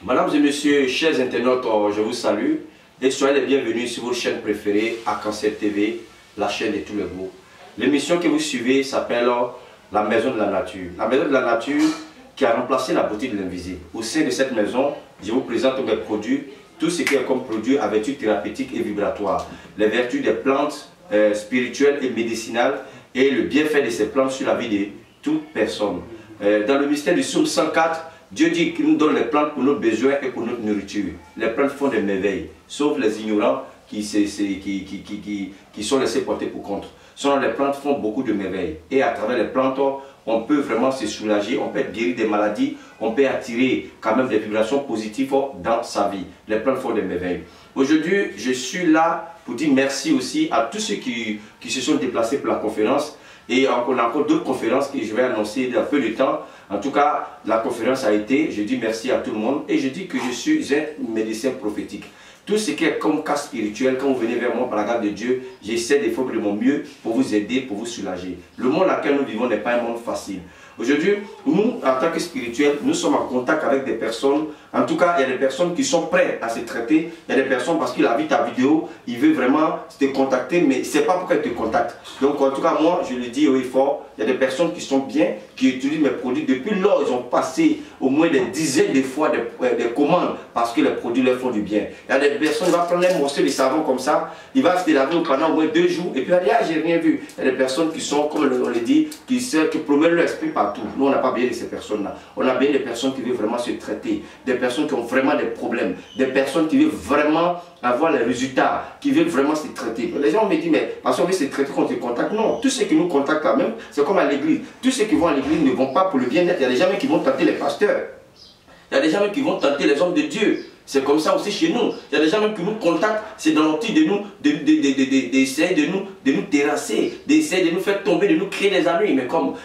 Mesdames et messieurs, chers internautes, je vous salue et soyez les bienvenus sur vos chaînes préférées, Arc-en-Ciel TV, la chaîne de tous les beaux. L'émission que vous suivez s'appelle La Maison de la Nature. La Maison de la Nature qui a remplacé la beauté de l'invisible. Au sein de cette maison, je vous présente mes produits, tout ce qui est comme produit à vertus thérapeutiques et vibratoires, les vertus des plantes spirituelles et médicinales et le bienfait de ces plantes sur la vie de toute personne. Dans le mystère du psaume 104, Dieu dit qu'il nous donne les plantes pour nos besoins et pour notre nourriture. Les plantes font des merveilles, sauf les ignorants qui sont laissés porter pour contre. Sinon, les plantes font beaucoup de merveilles. Et à travers les plantes, on peut vraiment se soulager, on peut guérir des maladies, on peut attirer quand même des vibrations positives dans sa vie. Les plantes font des merveilles. Aujourd'hui, je suis là pour dire merci aussi à tous ceux qui se sont déplacés pour la conférence. Et on a encore d'autres conférences que je vais annoncer dans peu de temps. En tout cas, la conférence a été, je dis merci à tout le monde et je dis que je suis un médecin prophétique. Tout ce qui est comme cas spirituel, quand vous venez vers moi par la grâce de Dieu, j'essaie de faire de mon mieux pour vous aider, pour vous soulager. Le monde dans lequel nous vivons n'est pas un monde facile. Aujourd'hui, nous, en tant que spirituels, nous sommes en contact avec des personnes. En tout cas, il y a des personnes qui sont prêtes à se traiter. Il y a des personnes, parce qu'il a vu ta vidéo, il veut vraiment te contacter, mais il ne sait pas pourquoi il te contacte. Donc, en tout cas, moi, je le dis haut et fort, il y a des personnes qui sont bien, qui utilisent mes produits. Depuis lors, ils ont passé au moins des dizaines de fois des commandes, parce que les produits leur font du bien. Il y a des personnes qui vont prendre un morceau de savon comme ça, il va se laver pendant au moins 2 jours, et puis il va dire, ah, j'ai rien vu. Il y a des personnes qui sont, comme on le dit, qui promènent leur esprit partout. Nous, on n'a pas bien de ces personnes-là. On a bien des personnes qui veulent vraiment se traiter, des personnes qui ont vraiment des problèmes, des personnes qui veulent vraiment avoir les résultats, qui veulent vraiment se traiter. Les gens me disent, mais parce qu'on veut se traiter quand on te contacte. Non, tous ceux qui nous contactent quand même, c'est comme à l'église. Tous ceux qui vont à l'église ne vont pas pour le bien-être. Il y a des gens qui vont tenter les pasteurs. Il y a des gens qui vont tenter les hommes de Dieu. C'est comme ça aussi chez nous. Il y a des gens même qui nous contactent, c'est dans l'optique de nous, d'essayer de nous terrasser, d'essayer de nous faire tomber, de nous créer des ennuis. Mais comme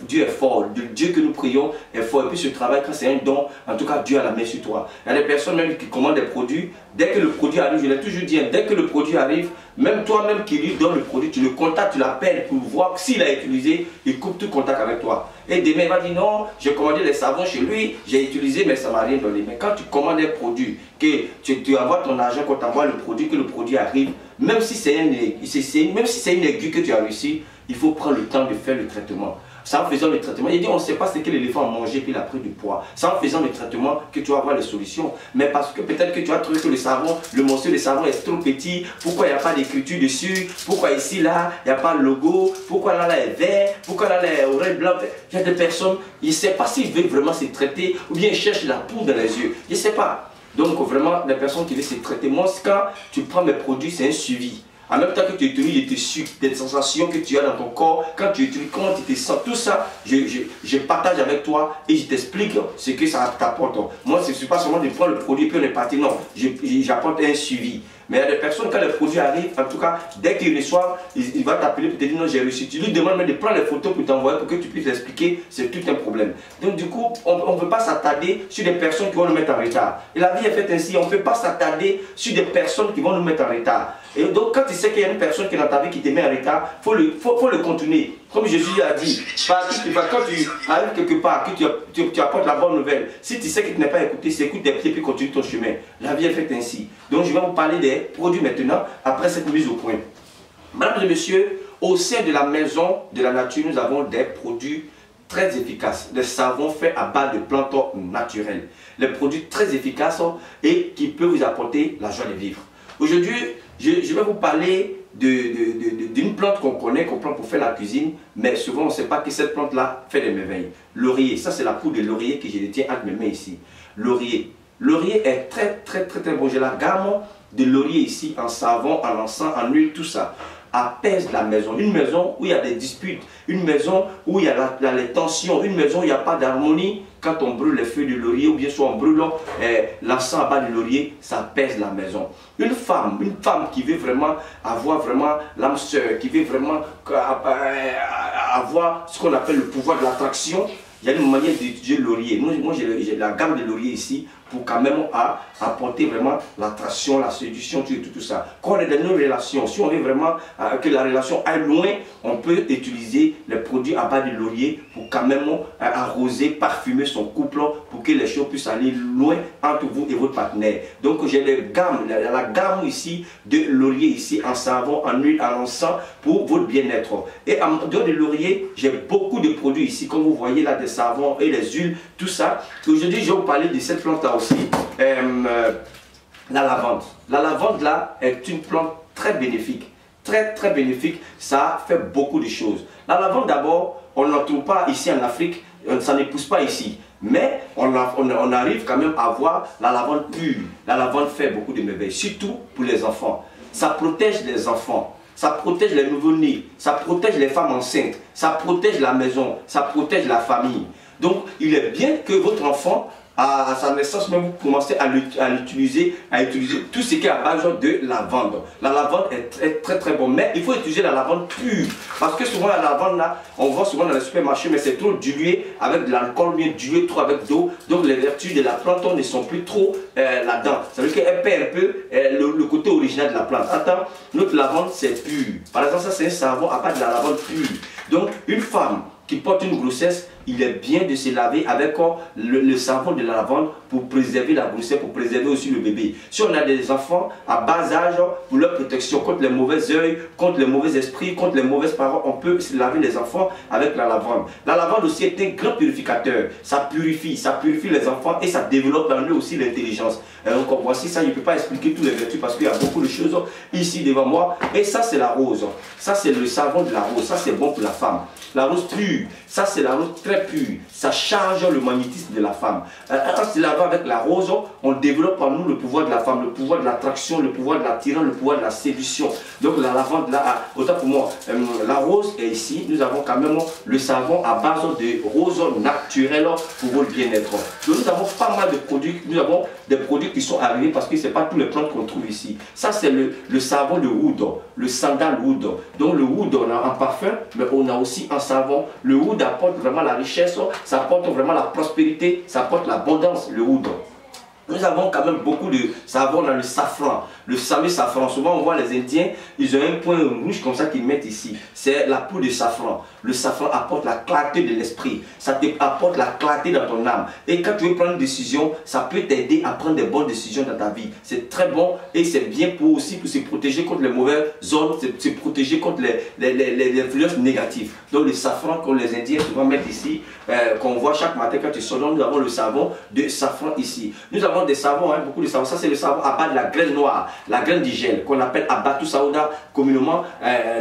Dieu est fort, le Dieu que nous prions est fort. Et puis ce travail, quand c'est un don, en tout cas Dieu a la main sur toi. Il y a des personnes même qui commandent des produits. Dès que le produit arrive, je l'ai toujours dit, dès que le produit arrive, même toi-même qui lui donne le produit, tu le contactes, tu l'appelles pour voir s'il a utilisé, il coupe tout contact avec toi. Et demain, il va dire non, j'ai commandé les savons chez lui, j'ai utilisé, mais ça ne m'a rien donné. Mais quand tu commandes un produit, que tu envoies ton argent, quand tu envoies le produit, que le produit arrive, même si c'est une aiguille que tu as réussi, il faut prendre le temps de faire le traitement. C'est en faisant le traitement, il dit on ne sait pas ce que l'éléphant a mangé puis il a pris du poids. C'est en faisant le traitement que tu vas avoir les solutions. Mais parce que peut-être que tu as trouvé que le savon, le morceau de savon est trop petit, pourquoi il n'y a pas d'écriture dessus, pourquoi ici là, il n'y a pas le logo, pourquoi là est vert, pourquoi là est orange blanc. Il y a des personnes, ils ne savent pas s'ils veulent vraiment se traiter ou bien ils cherchent la poudre dans les yeux. Je ne sais pas. Donc vraiment, les personnes qui veulent se traiter, moi quand tu prends mes produits, c'est un suivi. En même temps que tu utilises des tissus, des sensations que tu as dans ton corps, quand tu utilises, comment tu te sens, tout ça, je partage avec toi et je t'explique ce que ça t'apporte. Moi, ce n'est pas seulement de prendre le produit et puis on est parti, non, j'apporte un suivi. Mais il y a des personnes, quand les produits arrivent, en tout cas, dès qu'ils reçoivent, il va t'appeler pour te dire non, j'ai réussi. Tu lui demandes même de prendre les photos pour t'envoyer pour que tu puisses expliquer, c'est tout un problème. Donc du coup, on ne veut pas s'attarder sur des personnes qui vont nous mettre en retard. Et la vie est faite ainsi, on ne peut pas s'attarder sur des personnes qui vont nous mettre en retard. Et donc quand tu sais qu'il y a une personne qui est dans ta vie qui te met en retard, il faut le continuer. Comme Jésus a dit, quand tu arrives quelque part, que tu apportes la bonne nouvelle, si tu sais que tu n'es pas écouté, c'est écoute tes pieds puis continue ton chemin. La vie est faite ainsi. Donc je vais vous parler des produits maintenant, après cette mise au point. Mesdames et messieurs, au sein de la maison de la nature, nous avons des produits très efficaces, des savons faits à base de plantes naturelles. Les produits très efficaces et qui peuvent vous apporter la joie de vivre. Aujourd'hui, je vais vous parler d'une plante qu'on connaît, qu'on prend pour faire la cuisine, mais souvent on ne sait pas que cette plante-là fait des merveilles. Laurier, ça c'est la poudre de laurier que je tiens entre mes mains ici. Laurier. Laurier est très bon. J'ai la gamme de laurier ici, en savon, en encens, en huile, tout ça. Apaise la maison. Une maison où il y a des disputes, une maison où il y a les tensions, une maison où il n'y a pas d'harmonie. Quand on brûle les feuilles de laurier ou bien soit on brûle l'encens à bas de laurier, ça apaise la maison. Une femme qui veut vraiment avoir vraiment l'âme sœur, qui veut vraiment avoir ce qu'on appelle le pouvoir de l'attraction, il y a une manière d'utiliser le laurier. Moi j'ai la gamme de laurier ici. pour quand même apporter vraiment l'attraction, la séduction, tout ça. Quand on est dans nos relations, si on veut vraiment que la relation aille loin, on peut utiliser les produits à base de laurier pour quand même arroser, parfumer son couple pour que les choses puissent aller loin entre vous et votre partenaire. Donc j'ai la gamme ici de laurier ici en savon, en huile, en encens pour votre bien-être. Et en dehors de laurier, j'ai beaucoup de produits ici, comme vous voyez là, des savons et des huiles, tout ça. Aujourd'hui, je vais vous parler de cette plante là aussi, la lavande. La lavande là est une plante très bénéfique. Très bénéfique, ça fait beaucoup de choses. La lavande d'abord, on n'en trouve pas ici en Afrique, ça ne pousse pas ici. Mais on arrive quand même à voir la lavande pure. La lavande fait beaucoup de merveilles, surtout pour les enfants. Ça protège les enfants, ça protège les nouveau-nés, ça protège les femmes enceintes, ça protège la maison, ça protège la famille. Donc il est bien que votre enfant, à sa naissance même, vous commencez à utiliser tout ce qui est à base de lavande. La lavande est très bon, mais il faut utiliser la lavande pure. Parce que souvent la lavande là, on voit souvent dans les supermarchés, mais c'est trop dilué avec de l'alcool, bien dilué trop avec d'eau. Donc les vertus de la plante ne sont plus trop là-dedans. Ça veut dire qu'elle perd un peu le côté original de la plante. Attends, notre lavande c'est pur. Par exemple, ça c'est un savon à part de la lavande pure. Donc une femme qui porte une grossesse, il est bien de se laver avec le savon de la lavande pour préserver la grossesse, pour préserver aussi le bébé. Si on a des enfants à bas âge, pour leur protection contre les mauvais œils, contre les mauvais esprits, contre les mauvaises paroles, on peut se laver les enfants avec la lavande. La lavande aussi est un grand purificateur. Ça purifie les enfants et ça développe en eux aussi l'intelligence. Donc voici ça, je ne peux pas expliquer toutes les vertus parce qu'il y a beaucoup de choses ici devant moi. Et ça c'est la rose. Ça c'est le savon de la rose. Ça c'est bon pour la femme. La rose pure, ça c'est la rose très pure. Ça charge le magnétisme de la femme. En se lavant avec la rose, on développe en nous le pouvoir de la femme, le pouvoir de l'attraction, le pouvoir de l'attirance, le pouvoir de la séduction. Donc la lavande là, autant pour moi, la rose est ici. Nous avons quand même le savon à base de rose naturelle pour votre bien-être. Donc nous avons pas mal de produits. Nous avons des produits qui sont arrivés parce que ce n'est pas tous les plantes qu'on trouve ici. Ça c'est le savon de oud, le sandalwood. Donc le oud on a en parfum, mais on a aussi en savon. Le oud apporte vraiment la richesse, ça apporte vraiment la prospérité, ça apporte l'abondance, le oud. Nous avons quand même beaucoup de savon dans le safran, le fameux safran. Souvent on voit les Indiens, ils ont un point rouge comme ça qu'ils mettent ici. C'est la poudre de safran. Le safran apporte la clarté de l'esprit, ça te apporte la clarté dans ton âme. Et quand tu veux prendre une décision, ça peut t'aider à prendre des bonnes décisions dans ta vie. C'est très bon et c'est bien pour se protéger contre les mauvaises zones, se protéger contre les influences négatives. Donc le safran que les Indiens souvent mettent ici, qu'on voit chaque matin quand tu sors, nous avons le savon de safran ici. Nous avons des savons, beaucoup de savons. Ça c'est le savon à base de la graine noire, la graine d'hygiène qu'on appelle Abatou Saouda communément.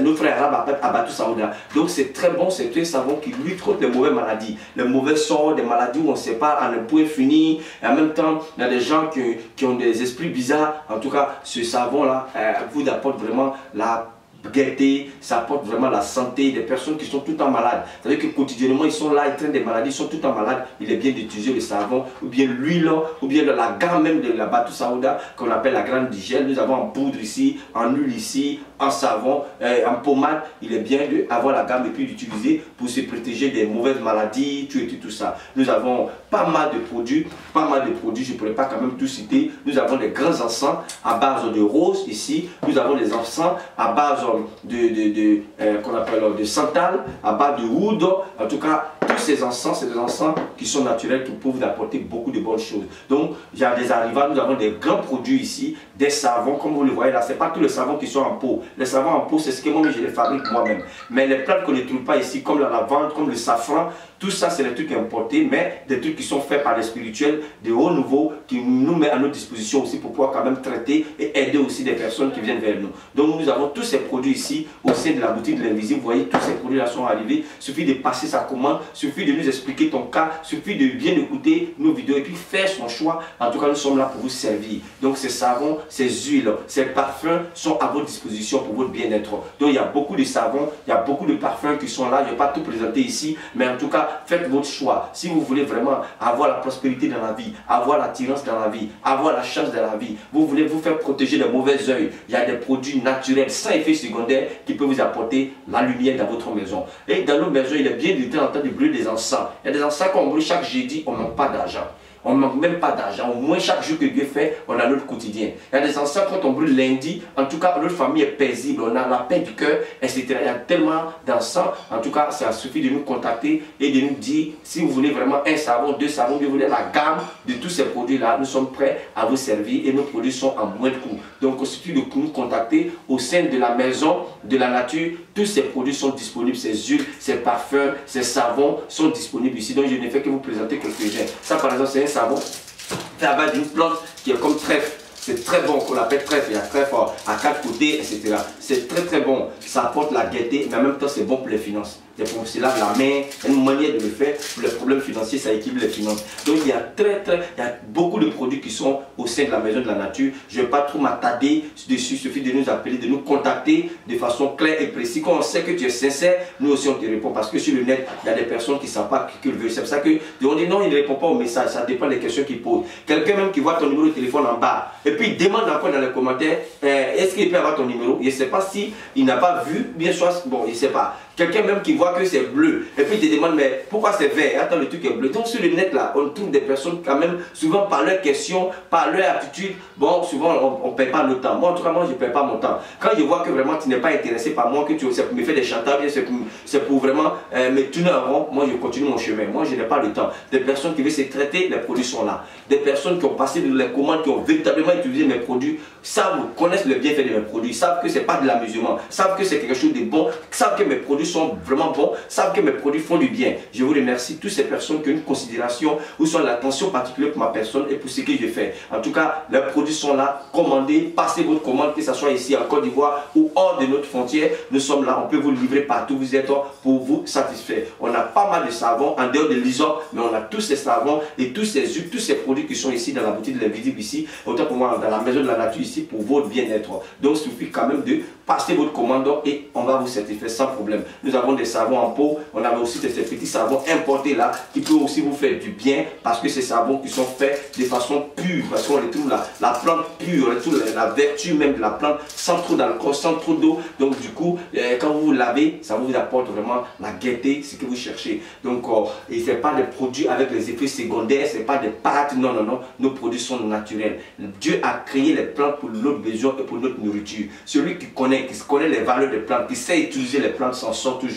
Nos frères arabes appellent Abatou Saouda. Donc c'est très bon, c'est un savon qui lutte contre les mauvaises maladies, les mauvais sorts, des maladies où on ne sait pas en un point fini. Et en même temps, il y a des gens qui ont des esprits bizarres. En tout cas, ce savon là vous apporte vraiment la gaieté, ça apporte vraiment la santé des personnes qui sont tout le temps malades. C'est-à-dire que quotidiennement ils sont là, ils traînent des maladies, ils sont tout le temps malades. Il est bien d'utiliser le savon, ou bien l'huile, ou bien la gamme même de la Abatou Saouda qu'on appelle la grande d'hygiène. Nous avons en poudre ici, en huile ici, en savon, en pommade. Il est bien d'avoir la gamme et puis d'utiliser pour se protéger des mauvaises maladies, tout ça. Nous avons pas mal de produits, je ne pourrais pas quand même tout citer. Nous avons des grands encens à base de rose ici. Nous avons des encens à base qu'on appelle de santal, à base de oud. En tout cas, tous ces encens, c'est des encens qui sont naturels, qui peuvent vous apporter beaucoup de bonnes choses. Donc, il y a des arrivants, nous avons des grands produits ici, des savons, comme vous le voyez là. Ce n'est pas tous les savons qui sont en pot. Les savons en pot, c'est ce que moi je les fabrique moi-même. Mais les plantes qu'on ne trouve pas ici, comme la lavande, comme le safran, tout ça, c'est des trucs importés, mais des trucs qui sont faits par les spirituels de haut niveau, qui nous met à notre disposition aussi pour pouvoir quand même traiter et aider aussi des personnes qui viennent vers nous. Donc, nous avons tous ces produits ici au sein de la boutique de l'invisible. Vous voyez, tous ces produits-là sont arrivés. Il suffit de passer sa commande, il suffit de nous expliquer ton cas, il suffit de bien écouter nos vidéos et puis faire son choix. En tout cas, nous sommes là pour vous servir. Donc, ces savons, ces huiles, ces parfums sont à votre disposition pour votre bien-être. Donc, il y a beaucoup de savons, il y a beaucoup de parfums qui sont là. Je ne vais pas tout présenter ici, mais en tout cas, faites votre choix. Si vous voulez vraiment avoir la prospérité dans la vie, avoir l'attirance dans la vie, avoir la chance dans la vie, vous voulez vous faire protéger des mauvais œils, il y a des produits naturels sans effet secondaire qui peuvent vous apporter la lumière dans votre maison. Et dans nos maisons, il est bien de temps en temps de brûler des encens. Il y a des encens qu'on brûle chaque jeudi, on n'a pas d'argent. On ne manque même pas d'argent. Au moins, chaque jour que Dieu fait, on a notre quotidien. Il y a des anciens, quand on brûle lundi, en tout cas, notre famille est paisible. On a la paix du cœur, etc. Il y a tellement d'encens. En tout cas, ça suffit de nous contacter et de nous dire si vous voulez vraiment un savon, deux savons, vous voulez la gamme de tous ces produits-là. Nous sommes prêts à vous servir et nos produits sont à moins de coût. Donc, il suffit de nous contacter au sein de la maison de la nature. Tous ces produits sont disponibles, ces huiles, ces parfums, ces savons sont disponibles ici. Donc, je ne fais que vous présenter quelques-uns. Ça, par exemple, c'est un savon fait à base d'une plante qui est comme trèfle. C'est très bon, qu'on l'appelle trèfle. Il y a trèfle à 4 côtés, etc. C'est très très bon. Ça apporte la gaieté, mais en même temps, c'est bon pour les finances. C'est là la main, une manière de le faire. Pour les problèmes financiers, ça équilibre les finances. Donc il y a beaucoup de produits qui sont au sein de la maison de la nature. Je ne vais pas trop m'attarder dessus. Il suffit de nous appeler, de nous contacter de façon claire et précise. Quand on sait que tu es sincère, nous aussi on te répond. Parce que sur le net, il y a des personnes qui ne savent pas qu'ils veulent. C'est pour ça que on dit non, il ne répond pas au message. Ça dépend des questions qu'il pose. Quelqu'un même qui voit ton numéro de téléphone en bas et puis il demande encore dans les commentaires est-ce qu'il peut avoir ton numéro. Il ne sait pas si il n'a pas vu, bien sûr, bon, il ne sait pas. Quelqu'un même qui voit que c'est bleu et puis il te demande mais pourquoi c'est vert? Attends, le truc est bleu. Donc sur le net là, on trouve des personnes quand même, souvent par leurs questions, par leur attitude, bon, souvent on ne perd pas le temps. Moi en tout cas, moi je ne perds pas mon temps. Quand je vois que vraiment tu n'es pas intéressé par moi, que tu me fais des chantages, c'est pour vraiment me tourner en rond, moi je continue mon chemin. Moi je n'ai pas le temps. Des personnes qui veulent se traiter, les produits sont là. Des personnes qui ont passé les commandes, qui ont véritablement utilisé mes produits, savent, connaissent le bienfait de mes produits, savent que ce n'est pas de l'amusement, savent que c'est quelque chose de bon, savent que mes produits sont vraiment bons, savent que mes produits font du bien. Je vous remercie toutes ces personnes qui ont une considération ou sont l'attention particulière pour ma personne et pour ce que je fais. En tout cas, les produits sont là, commandez, passez votre commande, que ce soit ici en Côte d'Ivoire ou hors de notre frontière. Nous sommes là, on peut vous livrer partout où vous êtes pour vous satisfaire. On a pas mal de savons, en dehors de l'ISOP, mais on a tous ces savons et tous ces huiles, tous ces produits qui sont ici dans la boutique de l'Invisible ici, autant pour moi dans la maison de la nature ici pour votre bien-être. Donc il suffit quand même de passer votre commande et on va vous satisfaire sans problème. Nous avons des savons en pot, on a aussi ces petits savons importés là qui peuvent aussi vous faire du bien parce que ces savons qui sont faits de façon pure, parce qu'on retrouve la plante pure, on retrouve la vertu même de la plante sans trop d'alcool, sans trop d'eau. Donc du coup, quand vous vous lavez, ça vous apporte vraiment la gaieté, ce que vous cherchez. Donc, et ce n'est pas des produits avec les effets secondaires, ce n'est pas des pâtes, non, non, non. Nos produits sont naturels. Dieu a créé les plantes pour notre besoin et pour notre nourriture. Celui qui connaît les valeurs des plantes, qui sait utiliser les plantes s'en sort toujours.